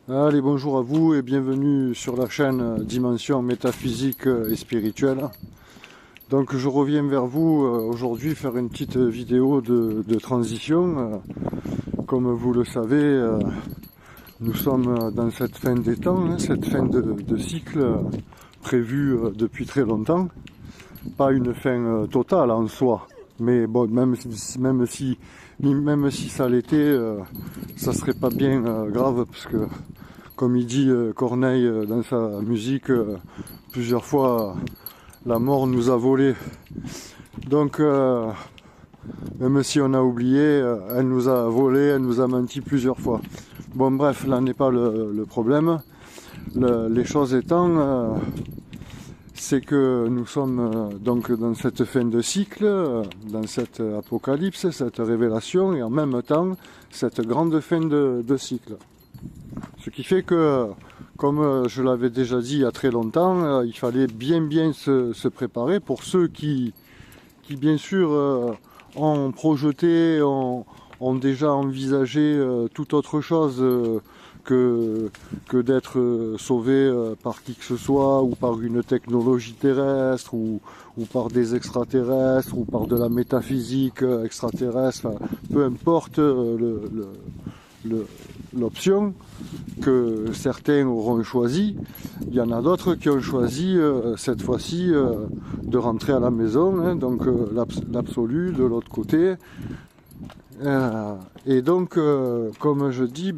Allez, bonjour à vous et bienvenue sur la chaîne Dimension Métaphysique et Spirituelle. Donc je reviens vers vous aujourd'hui faire une petite vidéo de transition. Comme vous le savez, nous sommes dans cette fin des temps, cette fin de cycle prévue depuis très longtemps. Pas une fin totale en soi, mais bon, même si ça l'était, ça serait pas bien grave, parce que comme il dit Corneille dans sa musique, plusieurs fois la mort nous a volé. Donc même si on a oublié, elle nous a volé, elle nous a menti plusieurs fois. Bon bref, là n'est pas le problème. Les choses étant, c'est que nous sommes donc dans cette fin de cycle, dans cette apocalypse, cette révélation, et en même temps cette grande fin de cycle. Ce qui fait que, comme je l'avais déjà dit il y a très longtemps, il fallait bien se préparer pour ceux qui bien sûr ont projeté, ont déjà envisagé toute autre chose que d'être sauvé par qui que ce soit, ou par une technologie terrestre, ou par des extraterrestres, ou par de la métaphysique extraterrestre, enfin, peu importe l'option que certains auront choisi. Il y en a d'autres qui ont choisi cette fois-ci de rentrer à la maison, donc l'absolu de l'autre côté. Et donc, comme je dis,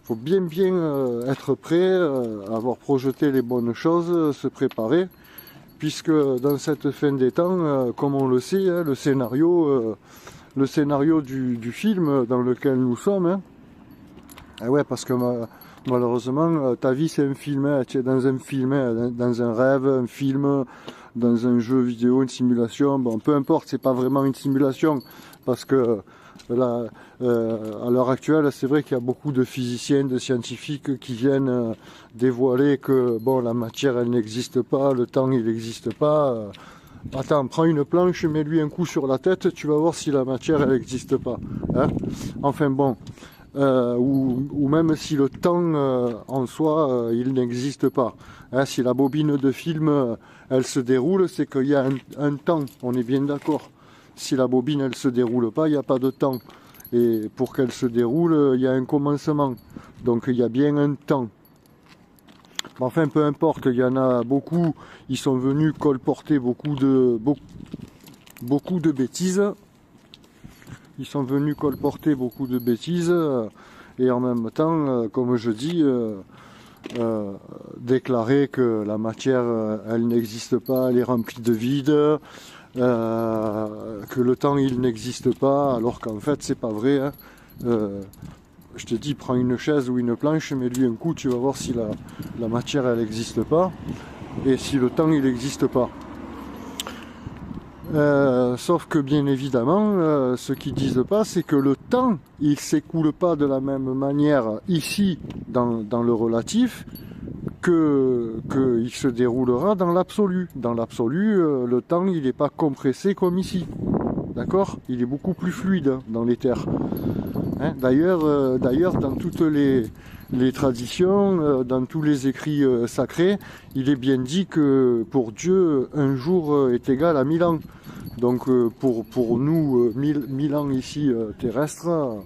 faut bien être prêt, avoir projeté les bonnes choses, se préparer, puisque dans cette fin des temps, comme on le sait, le scénario du film dans lequel nous sommes, ah ouais, parce que malheureusement, ta vie c'est un film, tu es dans un film, dans un rêve, un film, dans un jeu vidéo, une simulation, bon, peu importe, c'est pas vraiment une simulation, parce que là, à l'heure actuelle, c'est vrai qu'il y a beaucoup de physiciens, de scientifiques qui viennent dévoiler que bon, la matière elle n'existe pas, le temps il n'existe pas. Attends, prends une planche, mets-lui un coup sur la tête, tu vas voir si la matière elle n'existe pas. Hein, enfin bon. Ou même si le temps en soi il n'existe pas. Hein, si la bobine de film elle se déroule, c'est qu'il y a un temps, on est bien d'accord. Si la bobine elle se déroule pas, il n'y a pas de temps. Et pour qu'elle se déroule, il y a un commencement. Donc il y a bien un temps. Enfin, peu importe, il y en a beaucoup, ils sont venus colporter beaucoup de bêtises. Ils sont venus colporter beaucoup de bêtises, et en même temps, comme je dis, déclarer que la matière, elle n'existe pas, elle est remplie de vide, que le temps, il n'existe pas, alors qu'en fait, c'est pas vrai. Hein. Je te dis, prends une chaise ou une planche, mets-lui un coup, tu vas voir si la matière, elle n'existe pas, et si le temps, il n'existe pas. Sauf que bien évidemment, ce qu'ils disent pas, c'est que le temps, il s'écoule pas de la même manière ici, dans le relatif, qu'il se déroulera dans l'absolu. Dans l'absolu, le temps, il n'est pas compressé comme ici. D'accord? Il est beaucoup plus fluide dans l'éther. Hein? D'ailleurs, dans toutes les traditions, dans tous les écrits sacrés, il est bien dit que pour Dieu, un jour est égal à 1000 ans. Donc pour nous, 1000 ans ici terrestres,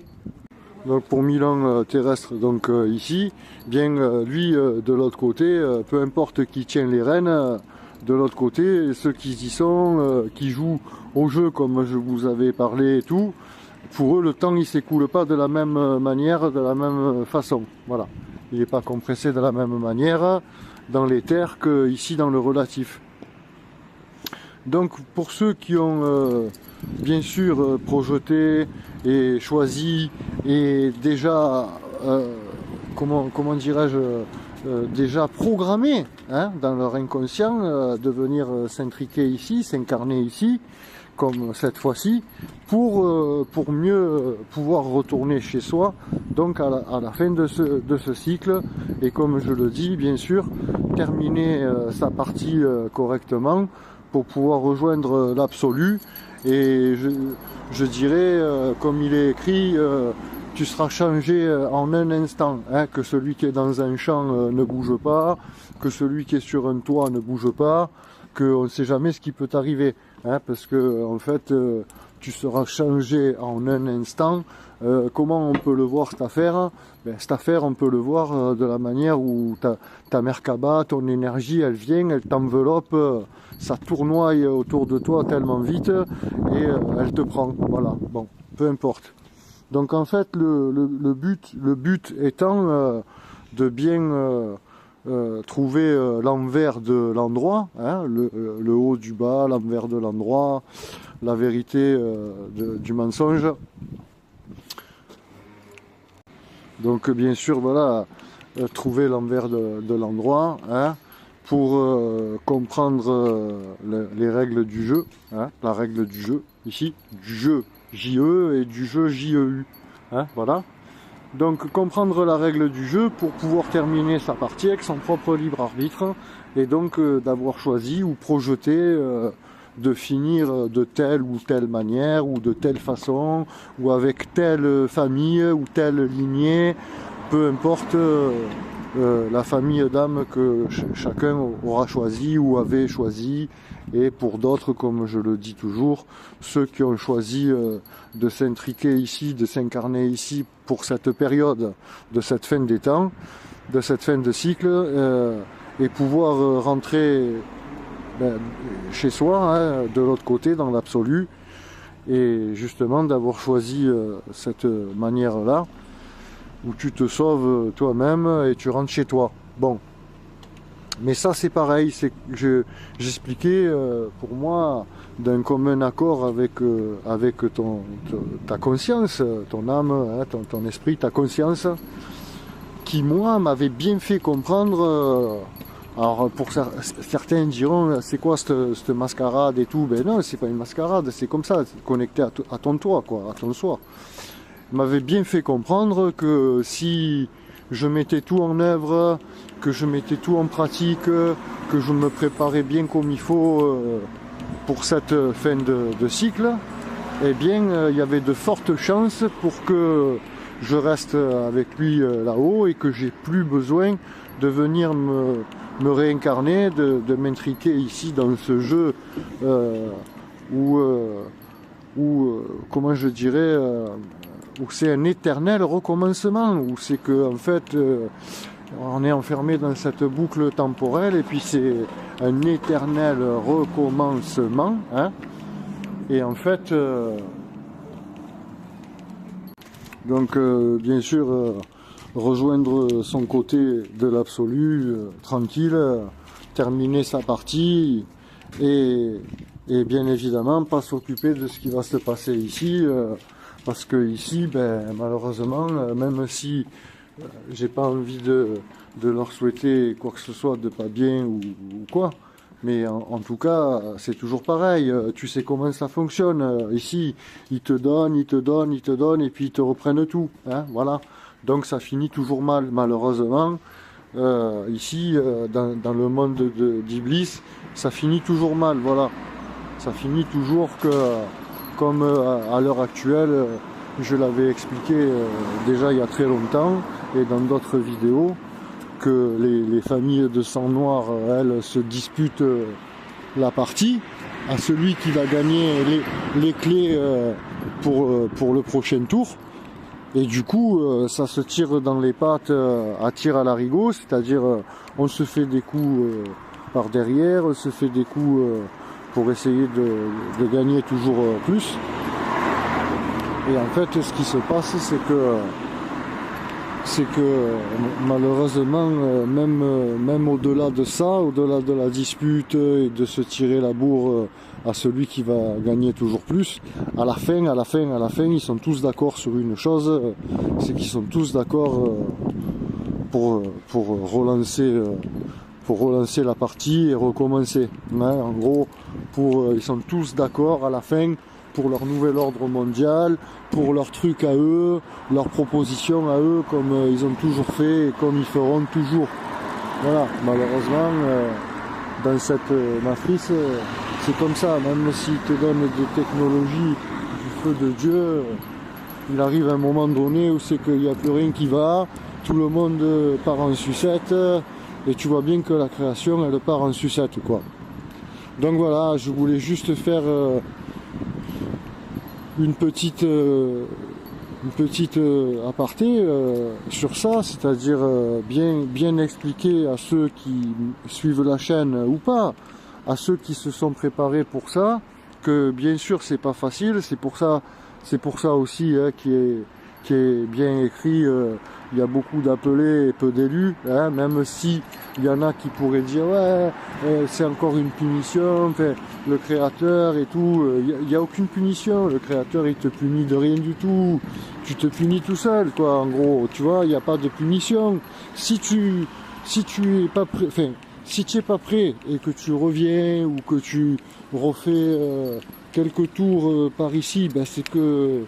donc pour 1000 ans terrestres, donc ici, bien lui de l'autre côté, peu importe qui tient les rênes, de l'autre côté, ceux qui y sont, qui jouent au jeu comme je vous avais parlé et tout, pour eux le temps il s'écoule pas de la même manière, de la même façon. Voilà, il n'est pas compressé de la même manière dans l'éther qu'ici dans le relatif. Donc pour ceux qui ont bien sûr projeté et choisi et déjà, comment dirais-je, déjà programmé, hein, dans leur inconscient de venir s'intriquer ici, s'incarner ici, comme cette fois-ci, pour mieux pouvoir retourner chez soi, donc à la fin de ce cycle, et comme je le dis, bien sûr, terminer sa partie correctement, pour pouvoir rejoindre l'absolu et je dirais, comme il est écrit, tu seras changé en un instant, hein, que celui qui est dans un champ ne bouge pas, que celui qui est sur un toit ne bouge pas, qu'on ne sait jamais ce qui peut t'arriver, hein, parce que en fait tu seras changé en un instant. Comment on peut le voir cette affaire? Cette affaire, on peut le voir de la manière où ta Merkaba, ton énergie, elle vient, elle t'enveloppe, ça tournoie autour de toi tellement vite et elle te prend. Voilà, bon, peu importe. Donc en fait, le but étant de bien trouver l'envers de l'endroit, hein, le haut du bas, l'envers de l'endroit, la vérité du mensonge. Donc bien sûr, voilà, trouver l'envers de l'endroit, hein, pour comprendre les règles du jeu, hein, la règle du jeu, ici, du jeu JE et du jeu JEU, hein, voilà. Donc comprendre la règle du jeu pour pouvoir terminer sa partie avec son propre libre arbitre, et donc d'avoir choisi ou projeté de finir de telle ou telle manière, ou de telle façon, ou avec telle famille, ou telle lignée, peu importe la famille d'âme que chacun aura choisi ou avait choisi. Et pour d'autres, comme je le dis toujours, ceux qui ont choisi de s'intriquer ici, de s'incarner ici pour cette période de cette fin des temps, de cette fin de cycle, et pouvoir rentrer chez soi, hein, de l'autre côté, dans l'absolu, et justement d'avoir choisi cette manière-là, où tu te sauves toi-même et tu rentres chez toi. Bon, mais ça c'est pareil, j'expliquais pour moi d'un commun accord avec ta conscience, ton âme, hein, ton esprit, ta conscience, qui moi m'avait bien fait comprendre. Alors pour certains diront, c'est quoi cette mascarade et tout? Ben non, c'est pas une mascarade, c'est comme ça, c'est connecté à ton toi, quoi, à ton soi. Il m'avait bien fait comprendre que si je mettais tout en œuvre, que je mettais tout en pratique, que je me préparais bien comme il faut pour cette fin de cycle, eh bien il y avait de fortes chances pour que je reste avec lui là-haut et que j'ai plus besoin de venir me réincarner, de m'intriquer ici dans ce jeu où comment je dirais, où c'est un éternel recommencement, où c'est que en fait on est enfermé dans cette boucle temporelle et puis c'est un éternel recommencement, hein, et en fait donc bien sûr rejoindre son côté de l'absolu, tranquille, terminer sa partie et bien évidemment pas s'occuper de ce qui va se passer ici, parce que ici, malheureusement, même si j'ai pas envie de leur souhaiter quoi que ce soit de pas bien ou quoi, mais en tout cas c'est toujours pareil, tu sais comment ça fonctionne, ici ils te donnent et puis ils te reprennent tout, hein, voilà. Donc ça finit toujours mal, malheureusement. Ici, dans le monde d'Iblis, ça finit toujours mal, voilà. Ça finit toujours que, comme à l'heure actuelle, je l'avais expliqué déjà il y a très longtemps, et dans d'autres vidéos, que les familles de sang noir, elles, se disputent la partie, à celui qui va gagner les clés pour le prochain tour. Et du coup, ça se tire dans les pattes à tir à l'arigot, c'est-à-dire on se fait des coups par derrière, on se fait des coups pour essayer de gagner toujours plus. Et en fait, ce qui se passe, c'est que malheureusement, même au-delà de ça, au-delà de la dispute et de se tirer la bourre à celui qui va gagner toujours plus, à la fin, ils sont tous d'accord sur une chose, c'est qu'ils sont tous d'accord pour relancer la partie et recommencer. Hein, en gros, ils sont tous d'accord à la fin pour leur nouvel ordre mondial, pour leur truc à eux, leurs propositions à eux, comme ils ont toujours fait et comme ils feront toujours. Voilà, malheureusement, dans cette matrice, c'est comme ça, même s'il te donne des technologies du feu de Dieu, il arrive un moment donné où c'est qu'il n'y a plus rien qui va, tout le monde part en sucette, et tu vois bien que la création, elle part en sucette, quoi. Donc voilà, je voulais juste faire une petite aparté sur ça, c'est-à-dire bien expliquer à ceux qui suivent la chaîne ou pas, à ceux qui se sont préparés pour ça, que bien sûr c'est pas facile, c'est pour ça aussi qui est bien écrit, il y a beaucoup d'appelés et peu d'élus, hein, même si il y en a qui pourraient dire ouais c'est encore une punition, enfin, le créateur et tout, il n'y a aucune punition, le créateur il te punit de rien du tout, tu te punis tout seul quoi, en gros, tu vois, il n'y a pas de punition. Si tu es pas prêt, enfin, si tu es pas prêt et que tu reviens ou que tu refais quelques tours par ici, ben c'est que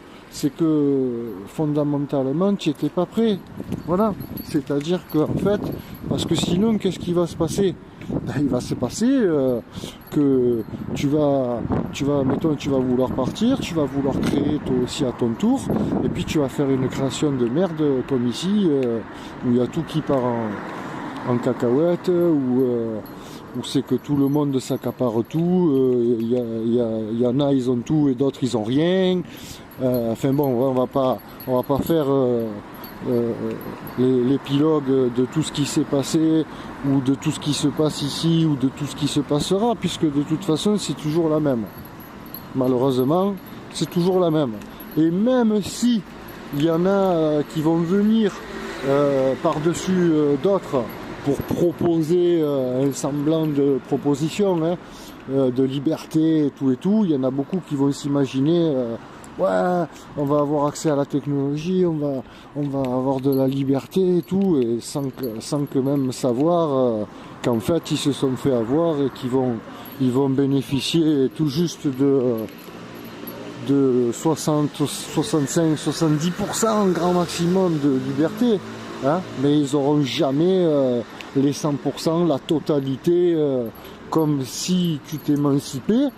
fondamentalement tu n'étais pas prêt. Voilà, c'est-à-dire que en fait, parce que sinon qu'est-ce qui va se passer? Ben, il va se passer que mettons, tu vas vouloir partir, tu vas vouloir créer toi aussi à ton tour, et puis tu vas faire une création de merde comme ici, où il y a tout qui part en cacahuète, où c'est que tout le monde s'accapare tout, y en a ils ont tout et d'autres ils ont rien. Enfin bon, on va pas faire l'épilogue de tout ce qui s'est passé ou de tout ce qui se passe ici ou de tout ce qui se passera, puisque de toute façon c'est toujours la même. Malheureusement, c'est toujours la même. Et même si il y en a qui vont venir par-dessus d'autres pour proposer un semblant de proposition, hein, de liberté et tout, il y en a beaucoup qui vont s'imaginer ouais, on va avoir accès à la technologie, on va avoir de la liberté et tout, et sans que même savoir qu'en fait ils se sont fait avoir et ils vont bénéficier tout juste de 60, 65, 70% grand maximum de liberté, hein, mais ils n'auront jamais les 100%, la totalité, comme si tu t'émancipais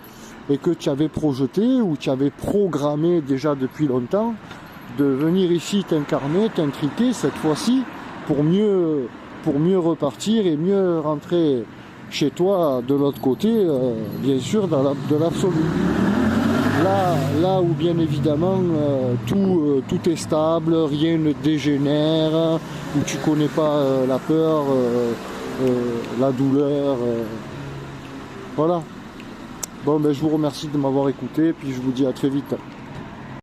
et que tu avais projeté ou tu avais programmé déjà depuis longtemps de venir ici t'incarner, t'intriquer cette fois-ci pour mieux repartir et mieux rentrer chez toi de l'autre côté, bien sûr de l'absolu. Là où bien évidemment tout est stable, rien ne dégénère, où tu connais pas la peur, la douleur, voilà. Bon, ben, je vous remercie de m'avoir écouté, puis je vous dis à très vite.